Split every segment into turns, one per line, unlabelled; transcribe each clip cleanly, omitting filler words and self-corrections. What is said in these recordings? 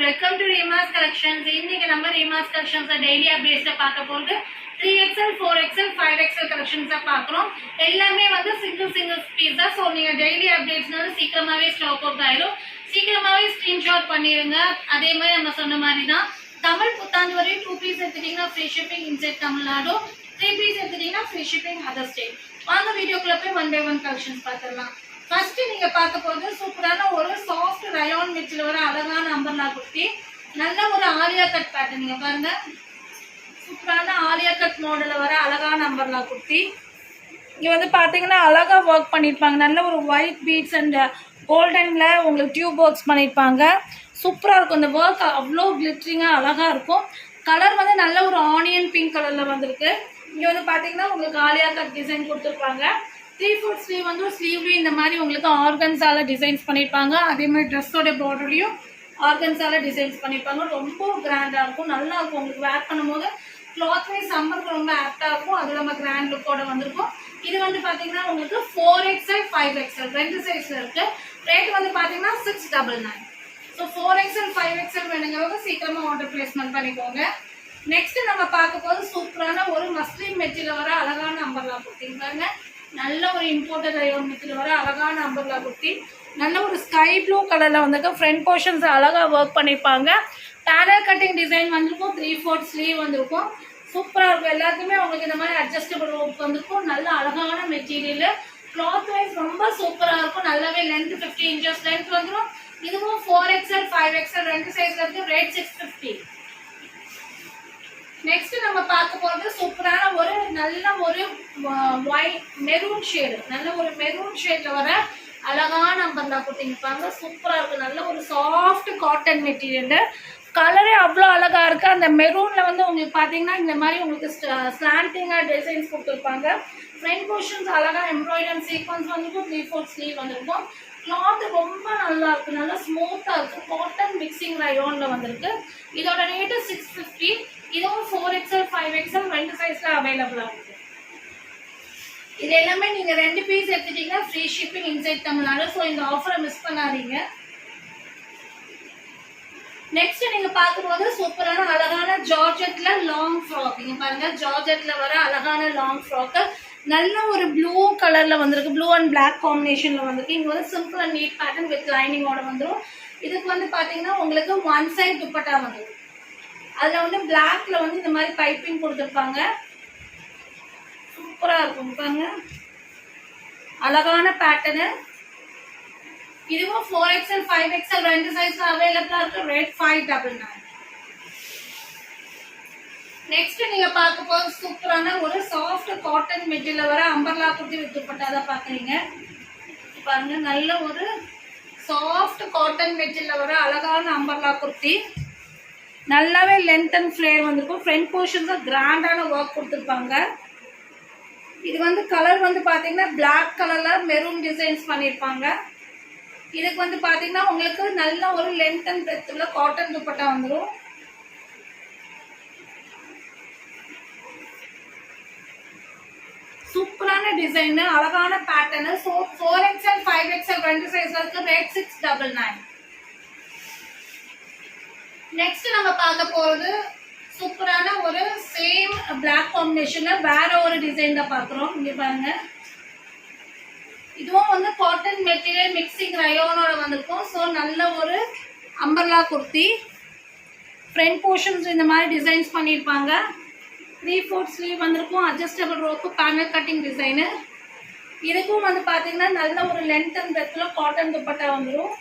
welcome to Reema's Collections. இன்னைக்கு நம்ம Reema's Collections daily updates பார்க்க போறது 3XL, 4XL, 5XL collections பார்க்குறோம். எல்லாமே வந்து single piece தான். ஸோ நீங்கள் டெய்லி அப்டேட்ஸ்னால சீக்கிரமாகவே ஸ்டாக் அவுட் ஆயிடும். சீக்கிரமாகவே ஸ்க்ரீன்ஷாட் பண்ணிடுங்க. அதே மாதிரி நம்ம சொன்ன மாதிரி தான் தமிழ் புத்தாண்டு வரையும் 2 பீஸ் எடுத்துட்டிங்கன்னா free shipping inside Tamil Nadu, 3 piece எடுத்துட்டிங்கன்னா ஃப்ரீ ஷிப்பிங் அதர் ஸ்டேட். வாங்க வீடியோக்குள்ள போய் 1 by 1 கலெக்ஷன்ஸ் பார்த்துடலாம். ஃபர்ஸ்ட் நீங்க பார்க்க போறது சூப்பரான ஒரு சாஃப்ட் ரயான் மெட்டீரியல் வர அழகான அம்பர்லா குர்த்தி. நல்ல ஒரு ஆலியா கட் பேட்டர்ன். நீங்க பாருங்க, சூப்பரான ஆலியா கட் மாடல்ல வர அழகான அம்பர்லா குர்த்தி. இங்க வந்து பாத்தீங்கன்னா அழகா ஒர்க் பண்ணிருப்பாங்க. நல்ல ஒரு ஒயிட் பீட்ஸ் அண்ட் கோல்டன்ல உங்களுக்கு டியூப் ஒர்க்ஸ் பண்ணிருப்பாங்க. சூப்பரா இருக்கும். இந்த ஒர்க் அவ்வளோ கிளிட்டரிங்கா அழகா இருக்கும். கலர் வந்து நல்ல ஒரு ஆனியன் பிங்க் கலர்ல வந்திருக்கு. இங்க வந்து பாத்தீங்கன்னா உங்களுக்கு ஆலியா கட் டிசைன் கொடுத்துருப்பாங்க. 3/4 ஸ்லீவ் வந்து ஸ்லீவ்லையும் இந்த மாதிரி உங்களுக்கு ஆர்கன்ஸால டிசைன்ஸ் பண்ணியிருப்பாங்க. அதே மாதிரி ட்ரெஸ்ஸோட பார்டர்லையும் ஆர்கன்ஸால டிசைன்ஸ் பண்ணியிருப்பாங்க. ரொம்ப கிராண்டாக இருக்கும், நல்லா இருக்கும். உங்களுக்கு வேர் பண்ணும்போது கிளாத் வைஸ் சம்மருக்கு ரொம்ப ஆப்டாக இருக்கும். அது நம்ம கிராண்ட் லுக்கோட வந்திருக்கும். இது வந்து பார்த்தீங்கன்னா உங்களுக்கு 4XL, 5XL ரெண்டு சைஸில் இருக்குது. ரேட் வந்து பார்த்தீங்கன்னா 699. ஸோ 4XL, 5XL வேணுங்கிறவங்க சீக்கிரமாக ஆர்டர் பிளேஸ்மெண்ட் பண்ணிக்கோங்க. நெக்ஸ்ட் நம்ம பார்க்க போது சூப்பரான ஒரு மஸ்லின் மெட்டீரியல் வர அழகான அம்பர்லா குர்த்திங்க. நல்ல ஒரு இம்போர்ட்டட் ரயான் மெட்டீரியல் வர அழகான அம்பர்லா குர்த்தி. நல்ல ஒரு ஸ்கை ப்ளூ கலரில் வந்துருக்கு. ஃப்ரண்ட் போர்ஷன்ஸ் அழகாக ஒர்க் பண்ணியிருப்பாங்க. பேனல் கட்டிங் டிசைன் வந்திருக்கும். 3/4 ஸ்லீவ் வந்திருக்கும். சூப்பராக இருக்கும். எல்லாத்துக்குமே உங்களுக்கு இந்த மாதிரி அட்ஜஸ்டபிள் ரோப் வந்திருக்கும். நல்ல அழகான மெட்டீரியல். கிளாத் வைஸ் ரொம்ப சூப்பராக இருக்கும். நல்லாவே லென்த் 50 inches லென்த் வந்துடும். இதுவும் 4XL, 5XL ரெண்டு சைஸ்ல இருக்கு. ரேட் 650. நெக்ஸ்ட் நம்ம பார்க்க போறது சூப்பரான ஒரு நல்ல ஒரு மெரூன் ஷேடு. நல்ல ஒரு மெரூன் ஷேட்ல வர அழகான அம்பர்லா குர்த்திங்க. சூப்பரா இருக்கு. நல்ல ஒரு சாஃப்ட் காட்டன் மெட்டீரியல். கலரே அவ்வளோ அழகா இருக்கு. அந்த மெரூன்ல வந்து உங்களுக்கு பாத்தீங்கன்னா இந்த மாதிரி உங்களுக்கு ஸ்லாண்டிங்கா டிசைன்ஸ் கொடுத்துருப்பாங்க. ஃப்ரண்ட் போர்ஷன்ஸ் அழகா எம்ப்ராய்டரி சீக்வன்ஸ் வந்துருக்கும். 3/4 ஸ்லீவ் வந்திருக்கும். கிளாத் ரொம்ப நல்லா இருக்கு. நல்லா ஸ்மூத்தா இருக்கு. காட்டன் மிக்சிங் ரயான்ல வந்திருக்கு. இதோட ரேட்டு 650. இதுவும் 4XL, 5XL ரெண்டு சைஸ்ல அவைலபிளா இருக்கு. இது எல்லாமே நீங்க 2 பீஸ் எடுத்துட்டீங்கன்னா free shipping inside Tamil Nadu. So இந்த ஆஃபரை மிஸ் பண்ணாதீங்க. நெக்ஸ்ட் நீங்க பார்க்கும்போது சூப்பரான அழகான ஜார்ஜெட்ல லாங் ஃப்ராக். நீங்க பாருங்க, ஜார்ஜெட்ல வர அழகான லாங் ஃப்ராக். நல்ல ஒரு ப்ளூ கலர்ல வந்திருக்கு. ப்ளூ அண்ட் பிளாக் காம்பினேஷன்ல வந்திருக்கு. இங்க வந்து simple and neat pattern with லைனிங்கோட வந்துடும். இதுக்கு வந்து பாத்தீங்கன்னா உங்களுக்கு ஒன் சைட் துப்பட்டா வந்துடும். அதுல வந்து பிளாக்ல வந்து இந்த மாதிரி பைப்பிங் கொடுத்துருப்பாங்க. சூப்பரா இருக்கும். பாருங்க, அழகான பேட்டர்னு. இதுவும் 4XL, 5XL ரெண்டு சைஸ்ல அவைலபிளா இருக்கு. ரேட் 599. நெக்ஸ்ட் நீங்க பார்க்க போது சூப்பரான ஒரு சாஃப்ட் காட்டன் மெட்டீரியல் வர அம்பர்லா குர்த்தி வித் துப்பட்டா தான் பாக்குறீங்க. பாருங்க, நல்ல ஒரு சாஃப்ட் காட்டன் மெட்டீரியல் வர அழகான அம்பர்லா குர்த்தி. நல்லாவே லென்த் அண்ட் ஃப்ளேர் வந்திருக்கும். ஃப்ரண்ட் போர்ஷன்ஸ் கிராண்டான ஒர்க் கொடுத்துருப்பாங்க. இது வந்து கலர் வந்து பாத்தீங்கன்னா பிளாக் கலர்ல மெரூன் டிசைன்ஸ் பண்ணிருப்பாங்க. இதுக்கு வந்து பாத்தீங்கன்னா உங்களுக்கு நல்ல ஒரு லென்த் அண்ட் பிரெத் உள்ள காட்டன் துப்பட்டா வந்துடும். சூப்பரான டிசைன், அழகான பேட்டர்ன். 4XL, 5XL ரெண்டு சைஸ்ல இருக்கு. ரேட் 699. நெக்ஸ்ட் நம்ம பார்க்க போறது சூப்பரான ஒரு சேம் பிளாக் காம்பினேஷன்ல வேற ஒரு டிசைன் தான் பார்க்குறோம். இங்க பாருங்க, இதுவும் வந்து காட்டன் மெட்டீரியல் மிக்சிங் ரயோனோட வந்திருக்கும். ஸோ நல்ல ஒரு அம்பர்லா குர்த்தி. ஃப்ரண்ட் போர்ஷன்ஸ் இந்த மாதிரி டிசைன்ஸ் பண்ணியிருப்பாங்க. 3/4 ஸ்லீவ் வந்திருக்கும். Adjustable rope, panel cutting design. இதுக்கும் வந்து பார்த்தீங்கன்னா நல்ல ஒரு லென்த் அண்ட் பிரெத்ல காட்டன் துப்பட்டா வந்துடும்.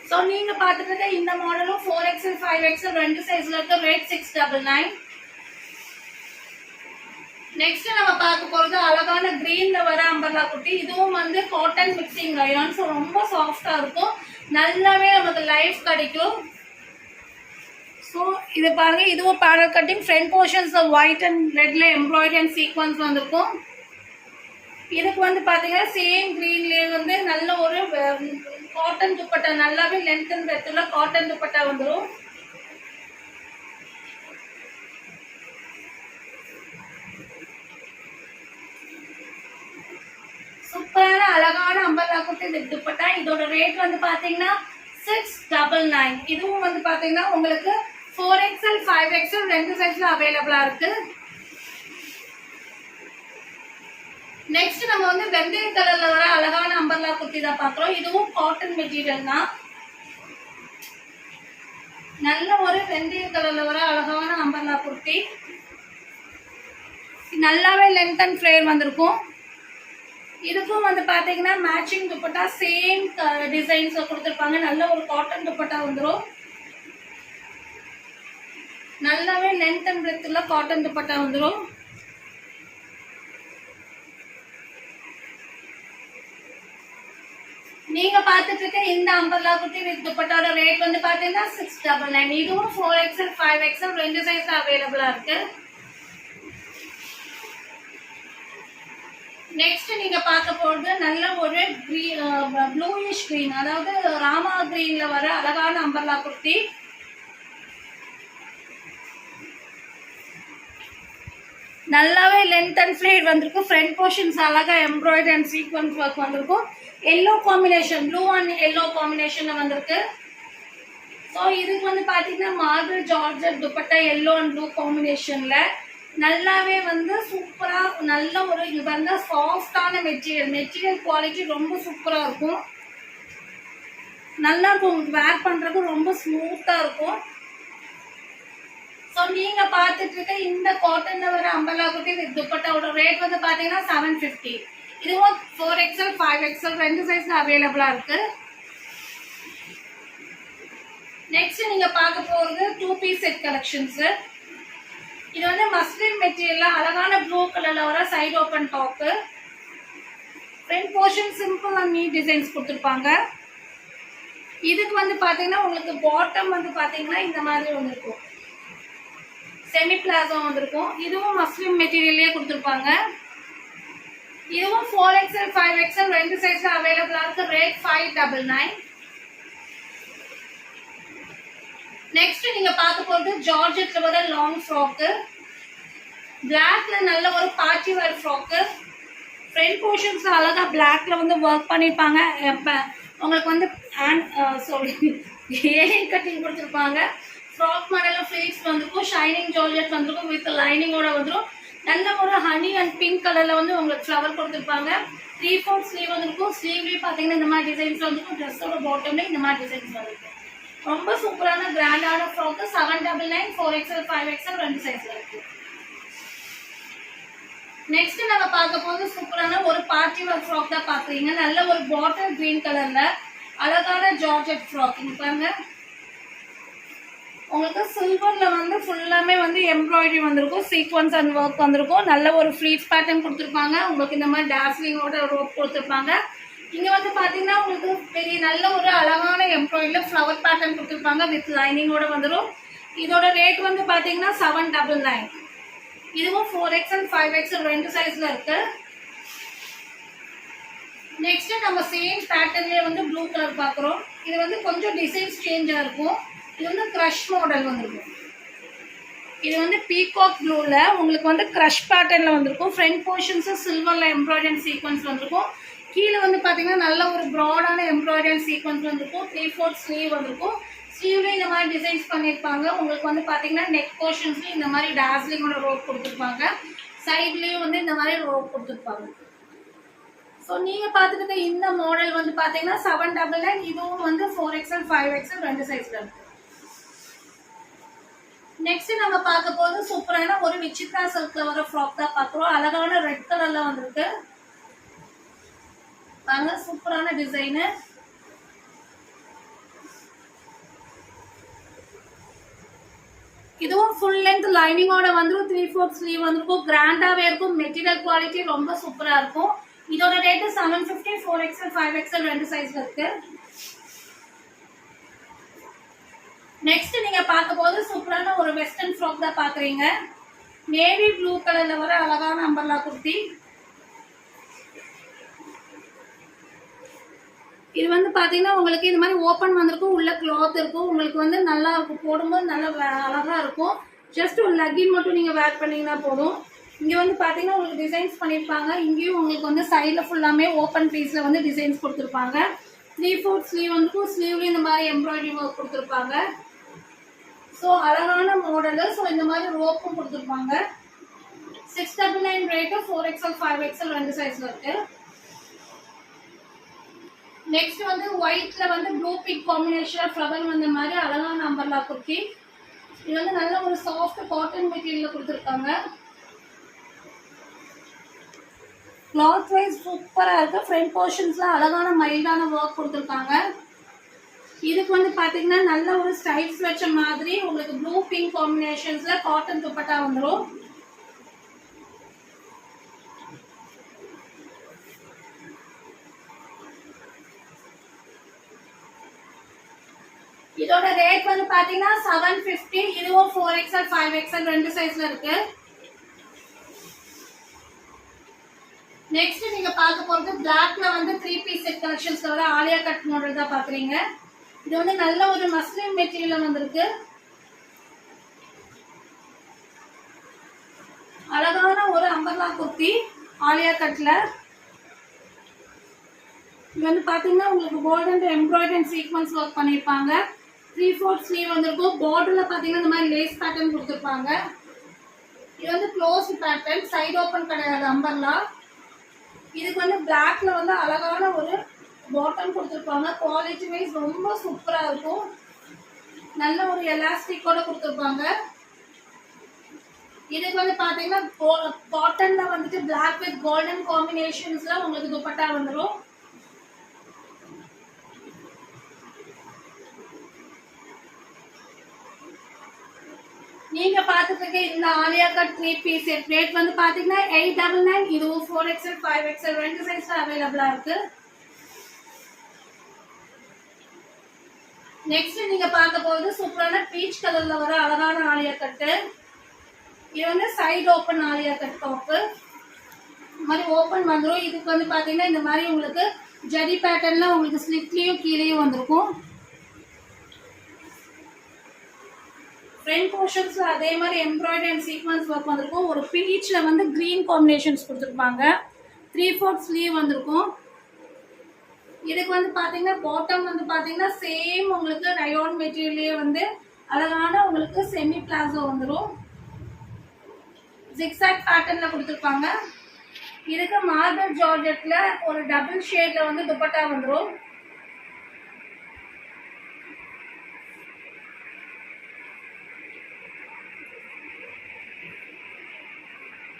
ஸோ நீங்க பார்த்துட்டு இந்த மாடலும் 4XL, 5XL ரெண்டு சைஸ்ல இருக்க. ரேட் 699. நெக்ஸ்ட் நம்ம பார்க்க போறது அழகான கிரீன்ல வர அம்பர்லா குர்த்தி. இதுவும் வந்து காட்டன் மிக்சிங் ரயான். ஸோ ரொம்ப சாஃப்டா இருக்கும். நல்லாவே நமக்கு லைஃப் கிடைக்கும். ஸோ இது பாருங்க, இதுவும் panel cutting. Front portions white and ரெட்ல எம்ப்ராய்டரி அண்ட் சீக்வன்ஸ் வந்திருக்கும். இதுக்கு வந்து பாத்தீங்கன்னா சேம் கிரீன்லயே வந்து நல்ல ஒரு காட்டன் துப்பட்டா. நல்லாவே லென்த் அண்ட் பிரெத்ல காட்டன் துப்பட்டா வந்துடும். குர்த்தி வித் துப்பட்டா. இதோட ரேட் வந்து பாத்தீங்கன்னா 699. இதுவும் வந்து பாத்தீங்கன்னா உங்களுக்கு 4XL 5XL ரெண்டு சைஸ்ல அவைலபிளா இருக்கு. நெக்ஸ்ட் நம்ம வந்து வெந்தய கலர்ல வர அழகான அம்பர்லா குர்த்தி தான் பாக்குறோம். இதுவும் காட்டன் மெட்டீரியல் தான். நல்ல ஒரு வெந்தய கலர்ல வர அழகான அம்பர்லா குர்த்தி. நல்லாவே லென்த் அண்ட் ஃப்ளேர் வந்திருக்கும். இதுக்கும் வந்து பாத்தீங்கன்னா மேட்சிங் துப்பட்டா சேம் டிசைன்ஸ் கொடுத்துருப்பாங்க. நல்ல ஒரு காட்டன் துப்பட்டா வந்துடும். நல்லாவே லென்த் அண்ட் பிரெத்ல காட்டன் துப்பட்டா வந்துடும். நீங்க பாத்துட்டு இருக்க இந்த அம்பர்லா குர்த்தி வித் துப்பட்டாவோட ரேட் வந்து பாத்தீங்கன்னா 699. இதுவும் 4XL 5XL ரெண்டு சைஸ்ல அவைலபிளா இருக்கு. நெக்ஸ்ட் நீங்க பார்க்க போறது நல்ல ஒரு ப்ளூயிஷ் கிரீன், அதாவது ராமா கிரீன்ல வர அழகான அம்பர்லா குர்த்தி. நல்லாவே லென்த் அண்ட் ஃப்ளேர் வந்திருக்கும். ஃப்ரண்ட் போர்ஷன்ஸ் அழகா எம்ப்ராய்டரி அண்ட் சீக்வன்ஸ் ஒர்க் வந்திருக்கும். Yellow combination, blue and yellow காம்பினேஷன்ல வந்திருக்கு. ஸோ இதுக்கு வந்து பாத்தீங்கன்னா marble georgette dupatta yellow and blue காம்பினேஷன்ல நல்லாவே வந்து சூப்பரா நல்ல ஒரு இது வந்து சாஃப்டான மெட்டீரியல் குவாலிட்டி ரொம்ப சூப்பரா இருக்கும். நல்லா இருக்கும், வேர் பண்றதுக்கு ரொம்ப ஸ்மூத்தா இருக்கும். ஸோ நீங்க பார்த்துட்டு இருக்க இந்த காட்டன்ல வர அம்பர்லா குர்த்தி வித் துப்பட்டாவோட ரேட் வந்து பாத்தீங்கன்னா 750. இதுவும் 4XL 5XL ரெண்டு சைஸ்ல அவைலபிளா இருக்கு. நெக்ஸ்ட் நீங்க பார்க்க போறது 2 பீஸ் செட் கலெக்ஷன்ஸ். இது வந்து மஸ்லின் மெட்டீரியல்ல அழகான ப்ளூ கலர்ல வர side open top. Front portion simple and neat designs கொடுத்துருப்பாங்க. இதுக்கு வந்து பாத்தீங்கன்னா உங்களுக்கு பாட்டம் வந்து பாத்தீங்கன்னா இந்த மாதிரி வந்திருக்கும், செமி பிளாசோ வந்திருக்கும். இதுவும் மஸ்லின் மெட்டீரியல்லே கொடுத்துருப்பாங்க. இதுவும் 4XL 5XL ரெண்டு சைஸ்ல அவைலபிளா இருக்கு. ரேட் 599. நெக்ஸ்ட் நீங்க பார்க்க போறது ஜார்ஜெட்ல வர லாங் ஃப்ராக். பிளாக்ல நல்ல ஒரு party wear frock. Front portions அழகா பிளாக்ல வந்து ஒர்க் பண்ணிருப்பாங்க. உங்களுக்கு வந்து ஏலியன் கட்டிங் கொடுத்துருப்பாங்க. ஃப்ராக் மாடல்ல ஃபிளீட்ஸ் வந்திருக்கும். ஷைனிங் ஜார்ஜெட் வந்திருக்கும் வித் லைனிங்கோட வந்துடும். நல்ல ஒரு ஹனி அண்ட் பிங்க் கலர்ல வந்து உங்களுக்கு ஃப்ளவர் கொடுத்துருப்பாங்க. 3/4 ஸ்லீவ் வந்திருக்கும். ஸ்லீவ்லயும் பாத்தீங்கன்னா இந்த மாதிரி டிசைன்ஸ் வந்திருக்கும். ட்ரெஸ்ஸோட பாட்டம்ல இந்த மாதிரி டிசைன்ஸ் வந்திருக்கும். ரொம்ப சூப்பரான கிராண்டான ஃப்ராக். 799 4XL 5XL ரெண்டு சைஸ்ல இருக்கு. நெக்ஸ்ட் நம்ம பார்க்க போது சூப்பரான ஒரு பார்ட்டி வேர் ஃப்ராக் தான் பாக்குறீங்க. நல்ல ஒரு பாட்டில் கிரீன் கலர்ல அழகான ஜார்ஜெட் ஃப்ராக். இங்க பாருங்க, உங்களுக்கு சில்வர்ல வந்து ஃபுல்லாமே வந்து எம்ப்ராய்டரி வந்திருக்கும், சீக்வன்ஸ் அண்ட் ஒர்க் வந்திருக்கும். நல்ல ஒரு ஃப்ளீட்ஸ் பேட்டர்ன் கொடுத்துருப்பாங்க. உங்களுக்கு இந்த மாதிரி டாஸ்லிங்கோட ரோப் கொடுத்துருப்பாங்க. இங்க வந்து பாத்தீங்கன்னா உங்களுக்கு பெரிய நல்ல ஒரு அழகான எம்ப்ராய்டரியில ஃப்ளவர் பேட்டர்ன் கொடுத்துருப்பாங்க வித் லைனிங்கோட வந்துடும். இதோட ரேட் வந்து பாத்தீங்கன்னா 799. இதுவும் 4XL 5XL ரெண்டு சைஸ்ல இருக்கு. நெக்ஸ்ட் நம்ம சேம் பேட்டர்ன்லயே வந்து ப்ளூ கலர் பாக்குறோம். இது வந்து கொஞ்சம் டிசைன்ஸ் சேஞ்சா இருக்கும். இது வந்து கிரஷ் மாடல் வந்திருக்கும். இது வந்து பீகாக் ப்ளூல உங்களுக்கு வந்து கிரஷ் பேட்டர்ன்ல வந்திருக்கும். ஃப்ரண்ட் போர்ஷன்ஸ் சில்வர்ல எம்ப்ராய்டரி சீக்வன்ஸ் வந்திருக்கும். கீழே வந்து பாத்தீங்கன்னா நல்ல ஒரு ப்ராடான எம்ப்ராய்டரி சீக்வன்ஸ் வந்திருக்கும். 3/4 ஸ்லீவ் வந்திருக்கும். ஸ்லீவ்ல இந்த மாதிரி டிசைன்ஸ் பண்ணிருப்பாங்க. உங்களுக்கு வந்து பாத்தீங்கன்னா நெக் போர்ஷன்ஸ்ல இந்த மாதிரி டாஸ்லிங்கோட ரோப் கொடுத்துருப்பாங்க. சைட்லயும் வந்து இந்த மாதிரி ரோப் கொடுத்துருப்பாங்க. ஸோ நீங்க பாத்துக்கிட்ட இந்த மாடல் வந்து பாத்தீங்கன்னா 799. இதுவும் வந்து 4XL 5XL ரெண்டு சைஸ்ல இருக்கு. நெக்ஸ்ட் நம்ம பார்க்க போது சூப்பரான ஒரு விசித்ரா சில்க்ல வர ஃப்ராக் தான் பாக்குறோம். அழகான ரெட் கலர்ல வந்திருக்கு. பாருங்க, சூப்பரான டிசைன். இதுவும் ஃபுல் லென்த் லைனிங்கோட வந்துடும். 3/4 ஸ்லீவ் வந்திருக்கும். கிராண்டாவே இருக்கும். மெட்டீரியல் குவாலிட்டி ரொம்ப சூப்பரா இருக்கும். இதோட ரேட் 750. 4XL 5XL ரெண்டு சைஸ்ல இருக்கு. நெக்ஸ்ட் நீங்க பார்க்க போது சூப்பரான ஒரு வெஸ்டர்ன் ஃப்ராக் தான் பாக்குறீங்க. நேவி ப்ளூ கலர்ல வர அழகான அம்பர்லா குர்த்தி. இது வந்து பாத்தீங்கன்னா உங்களுக்கு இந்த மாதிரி ஓப்பன் வந்திருக்கும். உள்ள கிளாத் இருக்கும். உங்களுக்கு வந்து நல்லா இருக்கும். போடும்போது நல்லா அழகா இருக்கும். ஜஸ்ட் ஒரு லெகின் மட்டும் நீங்க வேர் பண்ணீங்கன்னா போதும். இங்கே வந்து பார்த்தீங்கன்னா உங்களுக்கு டிசைன்ஸ் பண்ணியிருப்பாங்க. இங்கேயும் உங்களுக்கு வந்து சைடில் ஃபுல்லாமே ஓப்பன் பீஸில் வந்து டிசைன்ஸ் கொடுத்துருப்பாங்க. 3/4 ஸ்லீவ் வந்து ஸ்லீவ்லேயும் இந்த மாதிரி எம்ப்ராய்டரி ஒர்க் கொடுத்துருப்பாங்க. ஸோ அழகான மாடலு. ஸோ இந்த மாதிரி ரோப்பும் கொடுத்துருப்பாங்க. 699 ரேட்டு. 4XL 5XL 2 சைஸில் இருக்குது. நெக்ஸ்ட் வந்து ஒயிட்ல வந்து ப்ளூ பிங்க் காம்பினேஷன் ஃப்ளவர் வந்த மாதிரி அழகான அம்பர்லா குர்த்தி. இது வந்து நல்ல ஒரு சாஃப்ட் காட்டன் மெட்டீரியல்ல கொடுத்துருக்காங்க. கிளாத் வைஸ் சூப்பராக இருக்குது. ஃப்ரண்ட் போர்ஷன்ஸில் அழகான மைல்டான ஒர்க் கொடுத்துருக்காங்க. இதுக்கு வந்து பார்த்தீங்கன்னா நல்ல ஒரு ஸ்டைல்ஸ் வச்ச மாதிரி உங்களுக்கு ப்ளூ பிங்க் காம்பினேஷன்ஸில் காட்டன் துப்பட்டா வந்துடும். இதோட ரேட் வந்து பாத்தீங்கன்னா 750. இதுவும் 4XL 5XL 2 சைஸ்ல இருக்கு. நெக்ஸ்ட் நீங்க பார்க்க போறது பிளாக்ல வந்து 3 பீஸ் செட் கலெக்ஷன்ஸ்ல வர ஆலியா கட் மாடல் தான் பாக்குறீங்க. இது வந்து நல்ல ஒரு மஸ்லின் மெட்டீரியல் வந்திருக்கு. அழகான ஒரு அம்பர்லா குர்த்தி ஆலியா கட்ல. இது வந்து பாத்தீங்கன்னா உங்களுக்கு கோல்டன் எம்ப்ராய்டரி சீக்வென்ஸ் ஒர்க் பண்ணிருப்பாங்க. 3/4 ஸ்லீவ் வந்திருக்கும். பார்டர்ல பாத்தீங்கன்னா இந்த மாதிரி லேஸ் பேட்டர்ன் கொடுத்துருப்பாங்க. இது வந்து க்ளோஸ் பேட்டர்ன், சைடு ஓப்பன் கிடையாது அம்பர்லா. இதுக்கு வந்து பிளாக்ல வந்து அழகான ஒரு பாட்டம் கொடுத்துருப்பாங்க. குவாலிட்டி வைஸ் ரொம்ப சூப்பரா இருக்கும். நல்ல ஒரு எலாஸ்டிக்கோட கொடுத்துருப்பாங்க. இதுக்கு வந்து பாத்தீங்கன்னா காட்டன்ல வந்துட்டு பிளாக் வித் கோல்டன் காம்பினேஷன்ஸ்ல உங்களுக்கு துப்பட்டா வந்துடும். நீங்க பார்த்துட்டு இருக்க இந்த Alia cut 3 piece set rate வந்து பாத்தீங்கன்னா 899. இதுவும் 4XL 5XL 2 சைஸ்ல அவைலபிளா இருக்கு. நெக்ஸ்ட் நீங்க பார்க்க போறது சூப்பரான பீச் கலர்ல வர அழகான ஆலியா கட். இது வந்து side open Alia cut top. இந்த மாதிரி ஓப்பன் வந்துடும். இதுக்கு வந்து பாத்தீங்கன்னா இந்த மாதிரி உங்களுக்கு ஜரி பேட்டர்ன்ல உங்களுக்கு ஸ்லிட்லயும் கீழேயும் வந்திருக்கும். ஃப்ரண்ட் போர்ஷன்ஸ்ல அதே மாதிரி எம்ப்ராய்டரி சீக்வென்ஸ் ஒர்க் வந்திருக்கும். ஒரு பீச்ல வந்து கிரீன் காம்பினேஷன்ஸ் கொடுத்துருப்பாங்க. 3/4 ஸ்லீவ் வந்திருக்கும். இதுக்கு வந்து பாத்தீங்கன்னா பாட்டம் வந்து பாத்தீங்கன்னா சேம் உங்களுக்கு ரயோன் மெட்டீரியல்லே வந்து அழகான உங்களுக்கு செமி பிளாசோ வந்துடும். ஜிக்ஸாக் பேட்டர்ன்ல கொடுத்துருப்பாங்க. இதுக்கு மார்பிள் ஜார்ஜெட்ல ஒரு டபுள் ஷேட்ல வந்து துப்பட்டா வந்துடும்.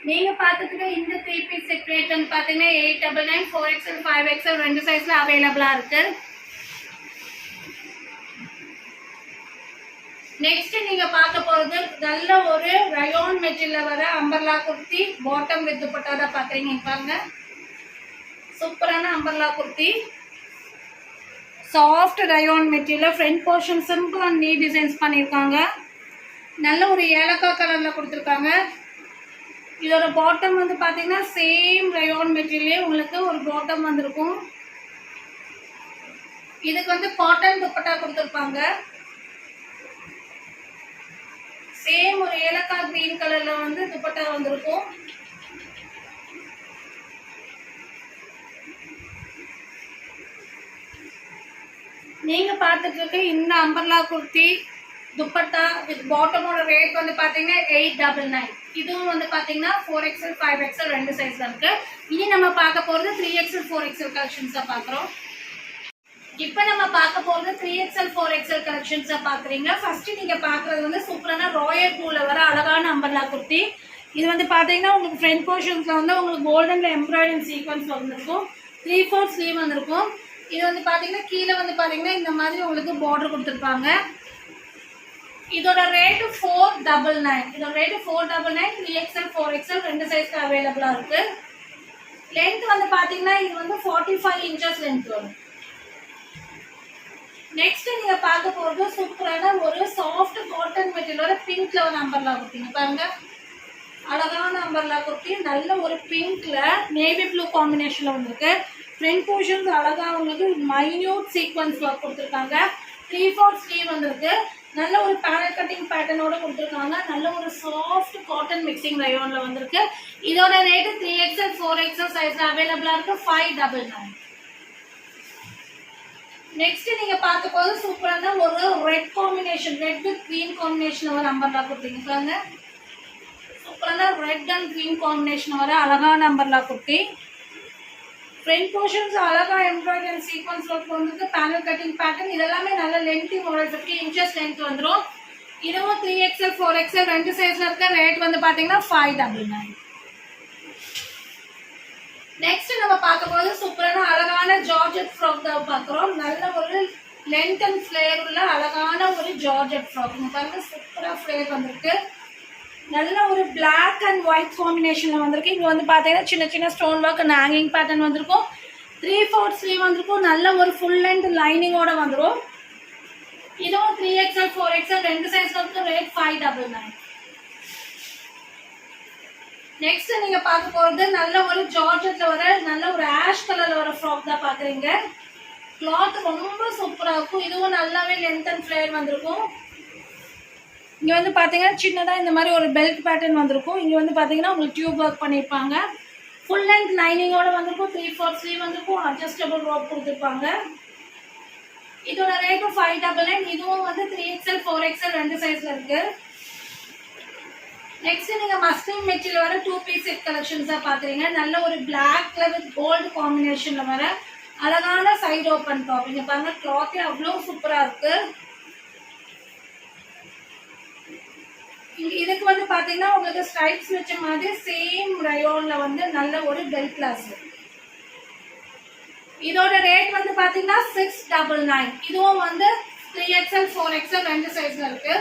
நீங்க பாத்துட்டு இந்த 3 பீஸ் செட் ரேட் வந்து பாத்தீங்கன்னா 899. 4XL 5XL 2 சைஸ்ல அவைலபிளா இருக்கு. நெக்ஸ்ட் நீங்க பார்க்க போறது நல்ல ஒரு ரயோன் மெட்டீரியல்ல வர umbrella kurti bottom with dupatta தான் பாக்குறீங்க. பாருங்க சூப்பரான umbrella kurti. Soft rayon material. Front portion simple and neat designs பண்ணிருக்காங்க. நல்ல ஒரு ஏலக்காய் கலர்ல கொடுத்துருக்காங்க. இதோட பாட்டம் வந்து பாத்தீங்கன்னா சேம் ரயோன் மெட்டீரியலே உங்களுக்கு ஒரு பாட்டம் வந்திருக்கும். இதுக்கு வந்து காட்டன் துப்பட்டா கொடுத்துருப்பாங்க. சேம் ஒரு ஏலக்காய் கிரீன் கலர்ல வந்து துப்பட்டா வந்திருக்கும். நீங்க பார்த்துட்டு இருக்க இந்த அம்பர்லா குர்த்தி துப்பட்டா வித் பாட்டமோட ரேட் வந்து பாத்தீங்கன்னா 899. இதுவும் வந்து பாத்தீங்கன்னா 4XL 5XL 2 சைஸ்ல இருக்கு. இனி நம்ம பார்க்க போறது 3XL 4XL கலெக்ஷன்ஸ் பாக்குறோம். இப்போ நம்ம பார்க்க போறது 3XL 4XL கலெக்ஷன்ஸ் பாக்குறீங்க. ஃபர்ஸ்ட் நீங்க பாக்குறது வந்து சூப்பரான ராயல் ப்ளூல வர அழகான அம்பர்லா குர்த்தி. இது வந்து பாத்தீங்கன்னா உங்களுக்கு ஃப்ரண்ட் போர்ஷன்ஸ்ல வந்து உங்களுக்கு கோல்டன்ல எம்ப்ராய்டரி சீக்வென்ஸ் வந்திருக்கும். 3/4 ஸ்லீவ் வந்திருக்கும். இது வந்து பாத்தீங்கன்னா கீழே வந்து பாத்தீங்கன்னா இந்த மாதிரி உங்களுக்கு பார்டர் கொடுத்துருப்பாங்க. இதோட ரேட் 499. இதோட ரேட் 499. 3XL 4XL 2 சைஸ்க்கு அவைலபிளா இருக்கு. லென்த் வந்து பாத்தீங்கன்னா இது வந்து 45 inches லென்த் வரும். நெக்ஸ்ட் நீங்க பார்க்க போறது சூப்பரான ஒரு சாஃப்ட் காட்டன் மெட்டீரியலோட பிங்க்ல ஒரு அம்பர்லா குர்த்தி. பாருங்க அழகான அம்பர்லா குர்த்தி. நல்ல ஒரு பிங்க்ல நேவி ப்ளூ காம்பினேஷன்ல வந்திருக்கு. ஃப்ரண்ட் போர்ஷன்ஸ் அழகா உங்களுக்கு மைன்யூட் சீக்வென்ஸ் ஒர்க் கொடுத்துருக்காங்க. 3/4 ஸ்லீவ் வந்திருக்கு. நல்ல ஒரு பேனல் கட்டிங் பேட்டர்னோட கொடுத்துருக்காங்க. நல்ல ஒரு சாஃப்ட் காட்டன் மிக்சிங் ரயோன்ல வந்திருக்கு. இதோட ரேட்டு 3XL 4XL சைஸ்ல அவைலபிளா இருக்கு. 599. நெக்ஸ்ட் நீங்க பார்க்க போது சூப்பரான ஒரு red combination, red with green combination ஒரு அம்பர்லா குர்த்திங்க பாருங்க. சூப்பரான ரெட் அண்ட் கிரீன் காம்பினேஷன் வர அழகான அம்பர்லா குர்த்தி. ஃப்ரண்ட் போர்ஷன்ஸ் அழகா எம்ப்ராய்டரி அண்ட் சீக்வன்ஸ் ஒர்க் வந்து பேனல் கட்டிங் பேட்டர்ன். இதெல்லாமே நல்ல லென்த்தி மாடல் 50 inches லென்த் வந்துடும். இதுவும் 3XL 4XL ரெண்டு சைஸ்ல இருக்க. ரேட் வந்து பாத்தீங்கன்னா 599. நெக்ஸ்ட் நம்ம பார்க்க போது சூப்பரான அழகான ஜார்ஜெட் ஃப்ராக் தான் பார்க்குறோம். நல்ல ஒரு லென்த் அண்ட் ஃபிளேர் உள்ள அழகான ஒரு ஜார்ஜெட் ஃப்ராக். பாருங்க சூப்பரா ஃபிளேர் வந்திருக்கு. நல்ல ஒரு பிளாக் அண்ட் ஒயிட் காம்பினேஷன்ல வந்திருக்கு. இங்க வந்து பாத்தீங்கன்னா சின்ன சின்ன stone work and hanging pattern வந்திருக்கும். 3/4 ஸ்லீவ் வந்திருக்கும். நல்ல ஒரு ஃபுல் லென்த் லைனிங்கோட வந்துடும். இதுவும் 3XL 4XL ரெண்டு சைஸ்ல இருக்கு. ரேட் 599. நெக்ஸ்ட் நீங்க பார்க்க போறது நல்ல ஒரு ஜார்ஜெட்ல வர நல்ல ஒரு ஆஷ் கலர்ல வர ஃப்ராக் தான் பாக்குறீங்க. கிளாத் ரொம்ப சூப்பரா இருக்கும். இதுவும் நல்லாவே லென்த் அண்ட் ஃபிளேர் வந்திருக்கும். இங்க வந்து பாத்தீங்கன்னா சின்னதா இந்த மாதிரி ஒரு பெல்ட் பேட்டர்ன் வந்திருக்கும். இங்க வந்து பாத்தீங்கன்னா உங்களுக்கு டியூப் ஒர்க் பண்ணிருப்பாங்க. ஃபுல் லென்த் லைனிங்கோட வந்திருக்கும். 3/4 ஸ்லீவ் வந்திருக்கும். அட்ஜஸ்டபிள் ரோப் கொடுத்துருப்பாங்க. இதோட ரேட்டும் 599. இதுவும் வந்து 3XL 4XL ரெண்டு சைஸ்ல இருக்கு. நெக்ஸ்ட் நீங்க மஸ்லின் மெட்டீரியல் வர 2 பீஸ் செட் கலெக்ஷன்ஸா பாக்குறீங்க. நல்ல ஒரு பிளாக் வித் கோல்டு காம்பினேஷன்ல வர அழகான சைடு ஓபன் டாப். இங்க பாருங்க கிளாத் அவ்வளவு சூப்பரா இருக்கு. இதுக்கு வந்து பாத்தீங்கன்னா உங்களுக்கு ஸ்ட்ரைப்ஸ் வச்ச மாதிரி சேம் ரயோன்ல வந்து நல்ல ஒரு பெல்ட் கிளாஸ். இதோட ரேட் வந்து பாத்தீங்கன்னா 699. இதுவும் வந்து 3XL 4XL ரெண்டு சைஸ்ல இருக்கு.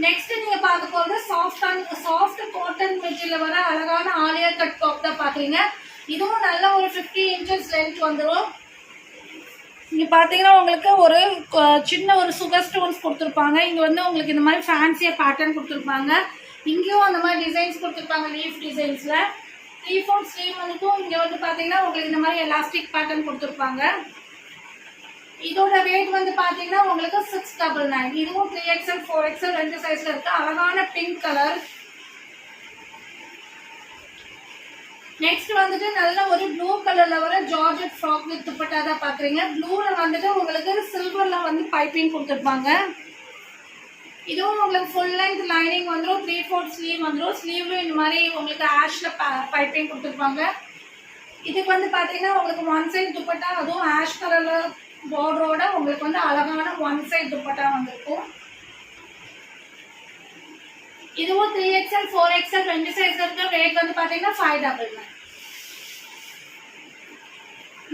நெக்ஸ்ட் நீங்க பார்க்க போறது சாஃப்ட் காட்டன் மெட்டீரியல் வர அழகான ஆலியா கட் டாப் தான் பாக்குறீங்க. இதுவும் நல்ல ஒரு 50 inches லென்த் வந்துடும். இங்க பாத்தீங்கன்னா உங்களுக்கு ஒரு சின்ன ஒரு சுகர் ஸ்டோன்ஸ் கொடுத்துருப்பாங்க. இங்க வந்து உங்களுக்கு இந்த மாதிரி ஃபேன்சியா பேட்டர்ன் கொடுத்துருப்பாங்க. இங்கேயும் அந்த மாதிரி டிசைன்ஸ் கொடுத்துருப்பாங்க. லீஃப் டிசைன்ஸ்ல 3/4 ஸ்லீவ் வந்துக்கும். இங்க வந்து பாத்தீங்கன்னா உங்களுக்கு இந்த மாதிரி எலாஸ்டிக் பேட்டர்ன் கொடுத்துருப்பாங்க. இதோட ரேட் வந்து பாத்தீங்கன்னா உங்களுக்கு 699. இதுவும் 3XL 4XL ரெண்டு சைஸ்ல இருக்கு. அழகான பிங்க் கலர். நெக்ஸ்ட் வந்துட்டு நல்ல ஒரு ப்ளூ கலர்ல வர ஜார்ஜெட் ஃப்ராக் வித் துப்பட்டா தான் பாக்குறீங்க. ப்ளூல வந்துட்டு உங்களுக்கு சில்வர்ல வந்து பைப்பிங் கொடுத்துருப்பாங்க. இதுவும் உங்களுக்கு ஃபுல் லென்த் லைனிங் வந்துடும். 3/4 ஸ்லீவ் வந்துடும். ஸ்லீவ்ல இந்த மாதிரி உங்களுக்கு ஆஷ்ல பைப்பிங் கொடுத்துருப்பாங்க. இதுக்கு வந்து பாத்தீங்கன்னா உங்களுக்கு ஒன் சைட் துப்பட்டா, அதுவும் ஆஷ் கலர்ல பார்டரோட உங்களுக்கு வந்து அழகான ஒன் சைட் துப்பட்டா வந்திருக்கும். இதுவும் 3XL 4XL ரெண்டு சைஸ்ல இருக்க. ரேட் வந்து பாத்தீங்கன்னா 599.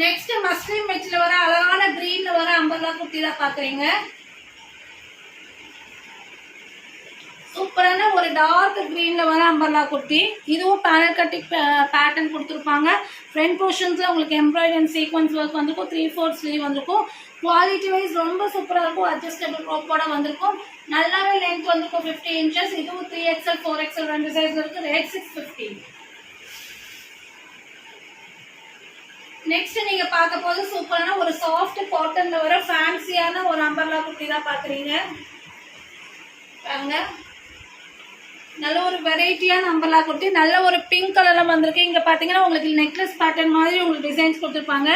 நெக்ஸ்ட் மஸ்லின் மெட்டீரியல் வர அழகான கிரீன்ல வர அம்பர்லா குர்த்தி தான் பாக்குறீங்க. சூப்பரான ஒரு டார்க் கிரீன்ல வர அம்பர்லா குர்த்தி. இதுவும் பேனல் கட்டிங் பேட்டர்ன் கொடுத்துருப்பாங்க. ஃப்ரண்ட் போர்ஷன்ஸ்ல உங்களுக்கு எம்ப்ராய்டரி அண்ட் சீக்வன்ஸ் ஒர்க் வந்திருக்கும். 3/4 ஸ்லீவ் வந்திருக்கும். குவாலிட்டி வைஸ் ரொம்ப சூப்பரா இருக்கும். அட்ஜஸ்டபிள் ரோப்போட வந்திருக்கும். நல்லாவே லென்த் வந்திருக்கும் 50 inches. இதுவும் 3XL 4XL ரெண்டு சைஸ்ல இருக்கு. ரேட் 650. நெக்ஸ்ட் நீங்க பார்க்க போது சூப்பரான ஒரு சாஃப்ட் காட்டன்ல வர ஃபேன்சியான ஒரு அம்பர்லா குர்த்தி தான் பாக்குறீங்க. பாருங்க நல்ல ஒரு வெரைட்டியான அம்பர்லா குர்த்தி. நல்ல ஒரு பிங்க் கலர்ல வந்திருக்கு. இங்க பாத்தீங்கன்னா உங்களுக்கு நெக்லஸ் பேட்டர்ன் மாதிரி உங்களுக்கு டிசைன்ஸ் கொடுத்துருப்பாங்க.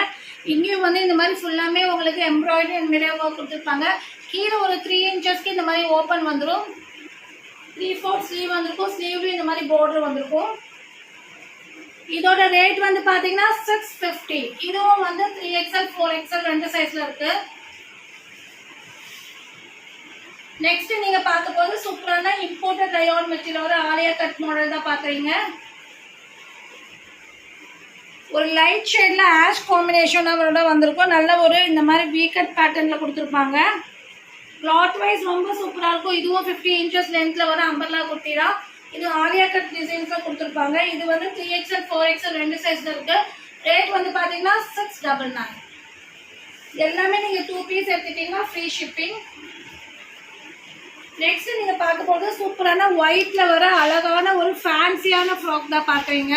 இங்கேயும் வந்து இந்த மாதிரி ஃபுல்லாமே உங்களுக்கு எம்ப்ராய்டரி அண்ட் மிரர் ஒர்க் கொடுத்துருப்பாங்க. கீழே ஒரு 3 inchesக்கு இந்த மாதிரி ஓப்பன் வந்துடும். 3/4 ஸ்லீவ் வந்திருக்கும். ஸ்லீவ்லயும் இந்த மாதிரி பார்டர் வந்திருக்கும். இதோட ரேட் வந்து பாத்தீங்கன்னா 650. இதுவும் வந்து 3XL 4XL ரெண்டு சைஸ்ல இருக்கு. நெக்ஸ்ட் நீங்க பார்க்க போது சூப்பரான இம்போர்ட்டட் ரயான் மெட்டீரியல் வர ஆலியா கட் மாடல் தான் பாக்குறீங்க. ஒரு லைட் ஷேட்ல ஆஷ் காம்பினேஷனோட வந்திருக்கும். நல்ல ஒரு இந்த மாதிரி வி கட் பேட்டர்ன்ல கொடுத்துருப்பாங்க. கிளாத் வைஸ் ரொம்ப சூப்பரா இருக்கும். இதுவும் 50 inches லென்த்ல வர அம்பர்லா குர்த்தி தான். இது ஆலியா கட் டிசைன்ஸ்ல கொடுத்துருப்பாங்க. இது வந்து 3XL 4XL ரெண்டு சைஸ்ல இருக்கு. ரேட் வந்து பாத்தீங்கன்னா 699. எல்லாமே நீங்க 2 பீஸ் எடுத்துட்டீங்கன்னா ஃப்ரீ ஷிப்பிங். நெக்ஸ்ட் நீங்க பார்க்க போறது சூப்பரான ஒயிட்ல வர அழகான ஒரு ஃபேன்சியான ஃப்ராக் தான் பாக்குறீங்க.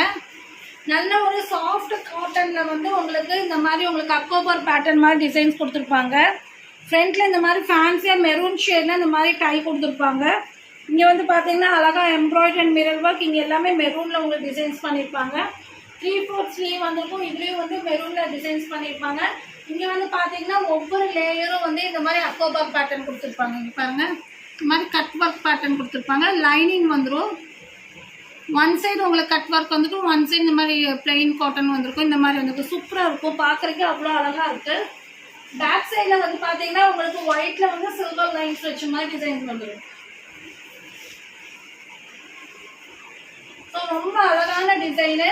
நல்ல ஒரு சாஃப்ட் காட்டன்ல வந்து உங்களுக்கு இந்த மாதிரி உங்களுக்கு அக்கோபர் பேட்டர்ன் மாதிரி டிசைன்ஸ் கொடுத்துருப்பாங்க. ஃப்ரண்ட்டில் இந்த மாதிரி ஃபேன்சியாக மெரூன் ஷேடில் இந்த மாதிரி டை கொடுத்துருப்பாங்க. இங்கே வந்து பார்த்தீங்கன்னா அழகாக எம்ப்ராய்டரி அண்ட் மிரர் ஒர்க், இங்கே எல்லாமே மெரூனில் உங்களுக்கு டிசைன்ஸ் பண்ணியிருப்பாங்க. 3/4 ஸ்லீவ் வந்திருக்கும், இதுலேயும் வந்து மெரூனில் டிசைன்ஸ் பண்ணியிருப்பாங்க. இங்கே வந்து பார்த்தீங்கன்னா ஒவ்வொரு லேயரும் வந்து இந்த மாதிரி அக்கோபாக் பேட்டர்ன் கொடுத்துருப்பாங்க. இங்கே பாருங்கள், இந்த மாதிரி கட் ஒர்க் பேட்டர்ன் கொடுத்துருப்பாங்க. லைனிங் வந்துடும், ஒன் சைடு உங்களுக்கு கட் ஒர்க் வந்துடும், ஒன் சைடு இந்த மாதிரி பிளெயின் காட்டன் வந்திருக்கும். இந்த மாதிரி வந்துருக்கு, சூப்பராக இருக்கும், பார்க்குறதுக்கு அவ்வளோ அழகாக இருக்குது. பேக் சைடில் வந்து பார்த்தீங்கன்னா உங்களுக்கு ஒயிட்டில் வந்து சில்வர் லைன்ஸ் வச்ச மாதிரி டிசைன்ஸ் வந்துடும். ஸோ ரொம்ப அழகான டிசைனு.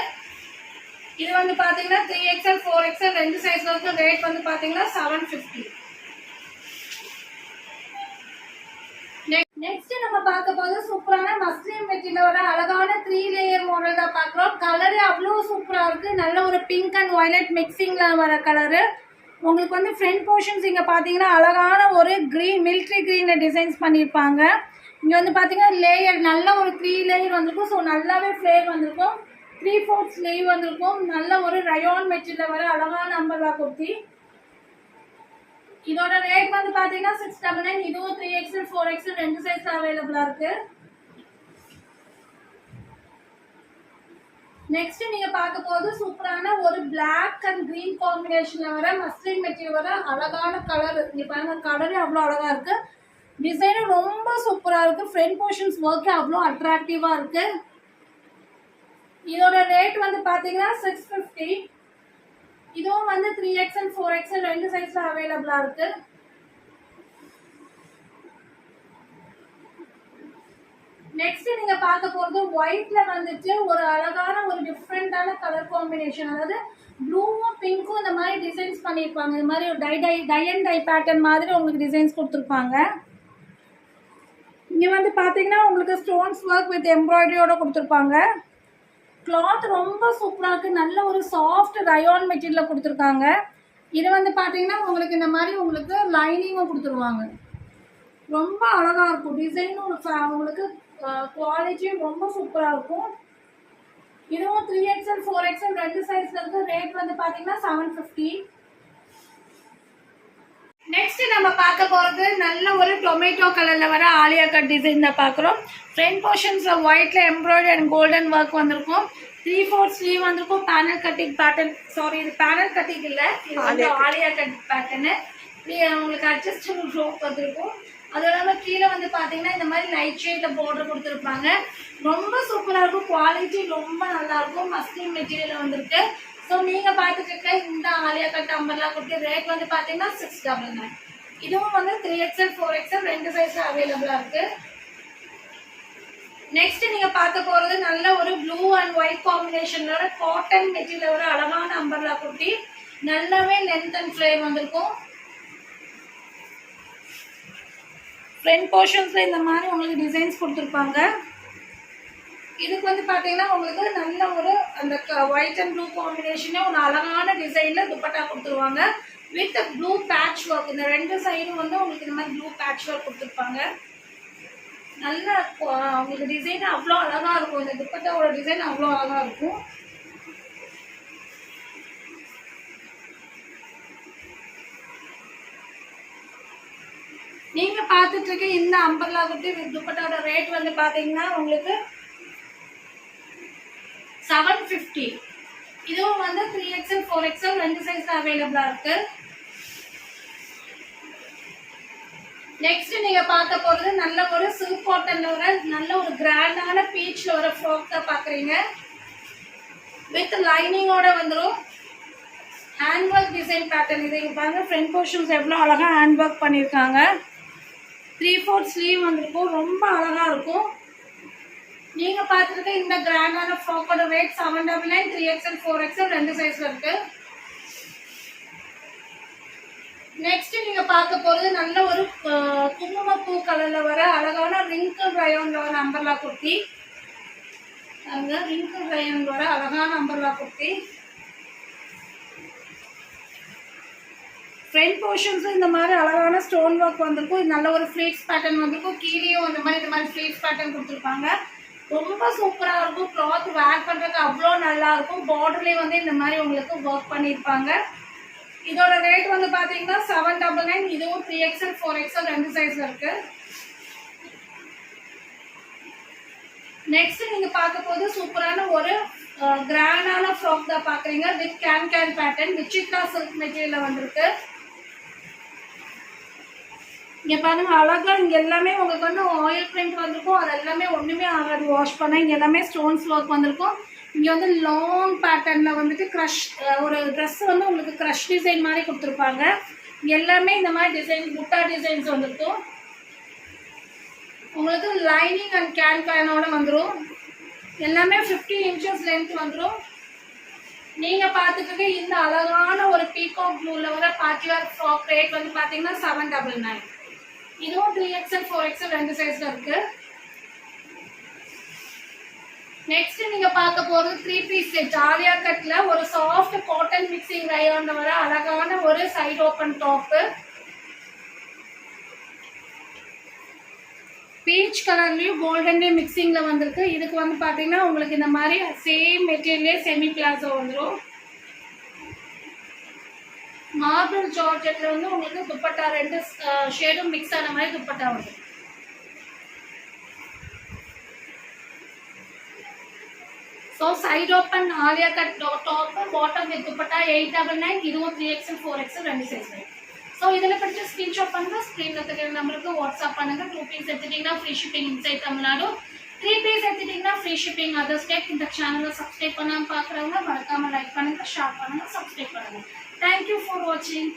இது வந்து பார்த்தீங்கன்னா 3XL 4XL ரெண்டு சைஸ்ல இருக்க. ரேட் வந்து பார்த்தீங்கன்னா 750. நெக்ஸ்ட் நம்ம பார்க்க போது சூப்பரான மஸ்லின் மெட்டீரியல் வர அழகான 3 லேயர் மாடல் தான் பார்க்குறோம். கலரு அவ்வளோ சூப்பராக இருக்குது. நல்ல ஒரு பிங்க் அண்ட் வயலட் மிக்சிங்கில் வர கலரு. உங்களுக்கு வந்து ஃப்ரண்ட் போர்ஷன்ஸ் இங்கே பார்த்தீங்கன்னா அழகான ஒரு க்ரீன், மிலிட்ரி க்ரீனில் டிசைன்ஸ் பண்ணியிருப்பாங்க. இங்கே வந்து பார்த்தீங்கன்னா லேயர் நல்ல ஒரு 3 லேயர் வந்திருக்கும். ஸோ நல்லாவே ஃப்ளேர் வந்திருக்கும். 3/4 ஸ்லீவ் வந்திருக்கும். நல்ல ஒரு ரயான் மெட்டீரியல் வர அழகான அம்பர்லா குர்த்தி. இதோட ரேட் வந்து பார்த்தீங்கன்னா 699. இதுவும் 3XL 4XL ரெண்டு சைஸ் அவைலபிளாக இருக்கு. நெக்ஸ்ட் நீங்க பார்க்க போது சூப்பரான ஒரு பிளாக் அண்ட் கிரீன் காம்பினேஷன்ல வர மஸ்லின் மெட்டீரியல் வர அழகான கலர். இங்க பாருங்க, கலரே அவ்வளோ அழகா இருக்கு, டிசைனும் ரொம்ப சூப்பரா இருக்கு. ஃப்ரண்ட் போர்ஷன்ஸ் ஒர்க் அவ்வளோ அட்ராக்டிவா இருக்கு. இதோட ரேட் வந்து பாத்தீங்கன்னா 650. இதுவும் வந்து 3XL 4XL ரெண்டு சைஸ்ல அவைலபிளா இருக்கு. நெக்ஸ்ட் நீங்க பார்க்க போறது ஒயிட்ல வந்துட்டு ஒரு அழகான ஒரு டிஃப்ரெண்டான கலர் காம்பினேஷன். அதாவது ப்ளூவும் பிங்க்கும் இந்த மாதிரி டிசைன்ஸ் பண்ணியிருப்பாங்க. இந்த மாதிரி ஒரு டை அண்ட் டை பேட்டர்ன் மாதிரி உங்களுக்கு டிசைன்ஸ் கொடுத்துருப்பாங்க. இங்கே வந்து பார்த்தீங்கன்னா உங்களுக்கு ஸ்டோன்ஸ் ஒர்க் வித் எம்ப்ராய்டரியோட கொடுத்துருப்பாங்க. கிளாத் ரொம்ப சூப்பராக இருக்குது. நல்ல ஒரு சாஃப்ட் ரயான் மெட்டீரியலில் கொடுத்துருக்காங்க. இது வந்து பார்த்தீங்கன்னா உங்களுக்கு இந்த மாதிரி உங்களுக்கு லைனிங்கும் கொடுத்துருவாங்க. ரொம்ப அழகாக இருக்கும் டிசைனும். உங்களுக்கு குவாலிட்டியும் ரொம்ப சூப்பராக இருக்கும். இதுவும் 3XL 4XL ரெண்டு சைஸ்ல இருக்கு. ரேட் வந்து பார்த்தீங்கன்னா 750. நெக்ஸ்ட் நம்ம பார்க்க போகிறது நல்ல ஒரு டொமேட்டோ கலரில் வர ஆலியா கட் டிசைன் தான் பார்க்குறோம். ஃப்ரண்ட் போர்ஷன்ஸில் ஒயிட்ல எம்ப்ராய்டரி அண்ட் கோல்டன் ஒர்க் வந்திருக்கும். 3/4 ஸ்லீவ் வந்திருக்கும். பேனல் கட்டிங் பேட்டர்ன், சாரி இது பேனல் கட்டிங் இல்லை, இது வந்து ஆலியா கட் பேட்டர்னு. உங்களுக்கு அட்ஜஸ்டபிள் ரோப் வந்திருக்கும். அது இல்லாமல் கீழே வந்து பார்த்தீங்கன்னா இந்த மாதிரி லைட் ஷேடில் பார்டர் கொடுத்துருப்பாங்க. ரொம்ப சூப்பராக இருக்கும், குவாலிட்டி ரொம்ப நல்லாயிருக்கும். மஸ்லின் மெட்டீரியல் வந்திருக்கு. ஸோ நீங்கள் பார்த்துட்டு இருக்க இந்த Alia cut umbrella kurti rate வந்து பார்த்தீங்கன்னா 699. இதுவும் வந்து 3XL 4XL ரெண்டு சைஸில் அவைலபிளாக இருக்குது. நெக்ஸ்ட் நீங்கள் பார்க்க போகிறது நல்ல ஒரு ப்ளூ அண்ட் ஒயிட் காம்பினேஷனோட காட்டன் மெட்டீரியல் ஒரு அழகான அம்பர்லா குர்த்தி. நல்லாவே லென்த் அண்ட் ஃப்ளேர் வந்திருக்கும். ஃப்ரண்ட் போர்ஷன்ஸில் இந்த மாதிரி உங்களுக்கு டிசைன்ஸ் கொடுத்துருப்பாங்க. இதுக்கு வந்து பார்த்தீங்கன்னா உங்களுக்கு நல்ல ஒரு அந்த ஒயிட் அண்ட் ப்ளூ காம்பினேஷனே ஒரு அழகான டிசைனில் துப்பட்டா கொடுத்துருவாங்க வித் ப்ளூ பேட்ச் ஒர்க். இந்த ரெண்டு சைடும் வந்து உங்களுக்கு இந்த மாதிரி ப்ளூ பேட்ச் ஒர்க் கொடுத்துருப்பாங்க. நல்ல உங்களுக்கு டிசைன் அவ்வளோ அழகாக இருக்கும். இந்த துப்பட்டாவோட டிசைன் அவ்வளோ அழகாக இருக்கும். நீங்கள் பார்த்துட்டு இருக்க இந்த அம்பர்லா குர்த்தி வித் துப்பட்டாவோட ரேட் வந்து பார்த்தீங்கன்னா உங்களுக்கு 750. இதுவும் வந்து 3XL 4XL ரெண்டு சைஸ்ல அவைலபிளா இருக்கு. நெக்ஸ்ட் நீங்க பார்க்க போறது நல்ல ஒரு சில்க் காட்டன்ல வர நல்ல ஒரு கிராண்டான பீச்ல வர ஃப்ராக் தான் பாக்குறீங்க. வித் லைனிங்கோட வந்துடும். Hand work design pattern. இது பாருங்க, ஃப்ரண்ட் போர்ஷன்ஸ் எவ்வளோ அழகா ஹேண்ட் ஒர்க் பண்ணியிருக்காங்க. 3/4 ஸ்லீவ் வந்திருக்கும். ரொம்ப அழகா இருக்கும். நீங்க பார்த்துருக்க இந்த கிராண்டான ஃப்ராக்கோட ரேட் 799. 3XL 4XL ரெண்டு சைஸ்ல இருக்கு. நெக்ஸ்ட் நீங்க பார்க்க போறது நல்ல ஒரு குங்குமப்பூ கலர்ல வர அழகான ரிங்கிள் ரயான்ல வர அம்பர்லா குர்த்தி. அங்க ரிங்கிள் ரயான் வர அழகான அம்பர்லா குர்த்தி. ஃப்ரண்ட் போர்ஷன்ஸ் இந்த மாதிரி அழகான ஸ்டோன் ஒர்க் வந்திருக்கும். இது நல்ல ஒரு ஃப்ளீட்ஸ் பேட்டர்ன் வந்திருக்கும். கீழேயும் இந்த மாதிரி ஃப்ளீட்ஸ் பேட்டர்ன் கொடுத்துருப்பாங்க. ரொம்ப சூப்பராக இருக்கும். கிளாத் வேர் பண்ணுறதுக்கு அவ்வளோ நல்லா இருக்கும். பார்டர்லேயே வந்து இந்த மாதிரி உங்களுக்கு ஒர்க் பண்ணியிருப்பாங்க. இதோட ரேட் வந்து பார்த்தீங்கன்னா 799. இதுவும் 3XL 4XL ரெண்டு சைஸ்ல இருக்கு. நெக்ஸ்ட் நீங்க பார்க்க போது சூப்பரான ஒரு கிராண்டான ஃப்ராக் தான் பாக்குறீங்க. With cane pattern Vichitra silk மெட்டீரியல்ல வந்திருக்கு. இங்க பாருங்க அழகா இங்க எல்லாமே உங்களுக்கு வந்து ஆயில் பிரிண்ட் வந்திருக்கும். அது எல்லாமே ஒண்ணுமே ஆகாது வாஷ் பண்ண. இங்க எல்லாமே ஸ்டோன்ஸ் ஒர்க் வந்திருக்கும். இங்க வந்து லாங் பேட்டர்ன்ல வந்துட்டு கிரஷ் ஒரு ட்ரெஸ் வந்து உங்களுக்கு கிரஷ் டிசைன் மாதிரி கொடுத்துருப்பாங்க. எல்லாமே இந்த மாதிரி டிசைன் புட்டா டிசைன்ஸ் வந்திருக்கும். உங்களுக்கு லைனிங் அண்ட் கேனோட வந்துடும். எல்லாமே 50 inches லென்த் வந்துடும். நீங்க பார்த்துட்டு இந்த அழகான ஒரு பீகாக் ப்ளூல வர பார்ட்டிவேர் ஃப்ராக் ரேட் வந்து பாத்தீங்கன்னா 799. இதுவும் 3XL 4XL ரெண்டு சைஸ்ல இருக்கு. நெக்ஸ்ட் நீங்க பார்க்க போறது 3 பீஸ் செட் ஆலியா கட்ல ஒரு சாஃப்ட் காட்டன் மிக்சிங் ரயான்ல வர அழகான ஒரு சைடு ஓபன் டாப். பீச் கலர்லயும் கோல்டன்லயும் மிக்சிங்ல வந்திருக்கு. இதுக்கு வந்து பாத்தீங்கன்னா உங்களுக்கு இந்த மாதிரி சேம் மெட்டீரியல்லே செமி பிளாசோ வந்துடும். மார்பிள் ஜார்ஜெட்ல வந்து உங்களுக்கு துப்பட்டா ரெண்டு ஷேடும் மிக்ஸ் ஆன மாதிரி துப்பட்டா வரும். So side open Alia cut top bottom with dupatta 899. இதுவும் 3XL 4XL ரெண்டு சைஸ். ஸோ இதில் பிடிச்ச ஸ்க்ரீன்ஷாட் பண்ணுங்க. ஸ்க்ரீனில் இருக்கிற நம்பருக்கு வாட்ஸ்அப் பண்ணுங்க. 2 பீஸ் எடுத்துட்டீங்கன்னா free shipping inside Tamil Nadu. 3 piece எடுத்துட்டீங்கன்னா ஃப்ரீ ஷிப்பிங் அதர் ஸ்டேட். இந்த சேனலை சப்ஸ்கிரைப் பண்ணாமல் பார்க்குறவங்க மறக்காமல் லைக் பண்ணுங்க, ஷேர் பண்ணுங்க, சப்ஸ்கிரைப் பண்ணுங்க. தேங்க்யூ ஃபார் வாட்சிங்.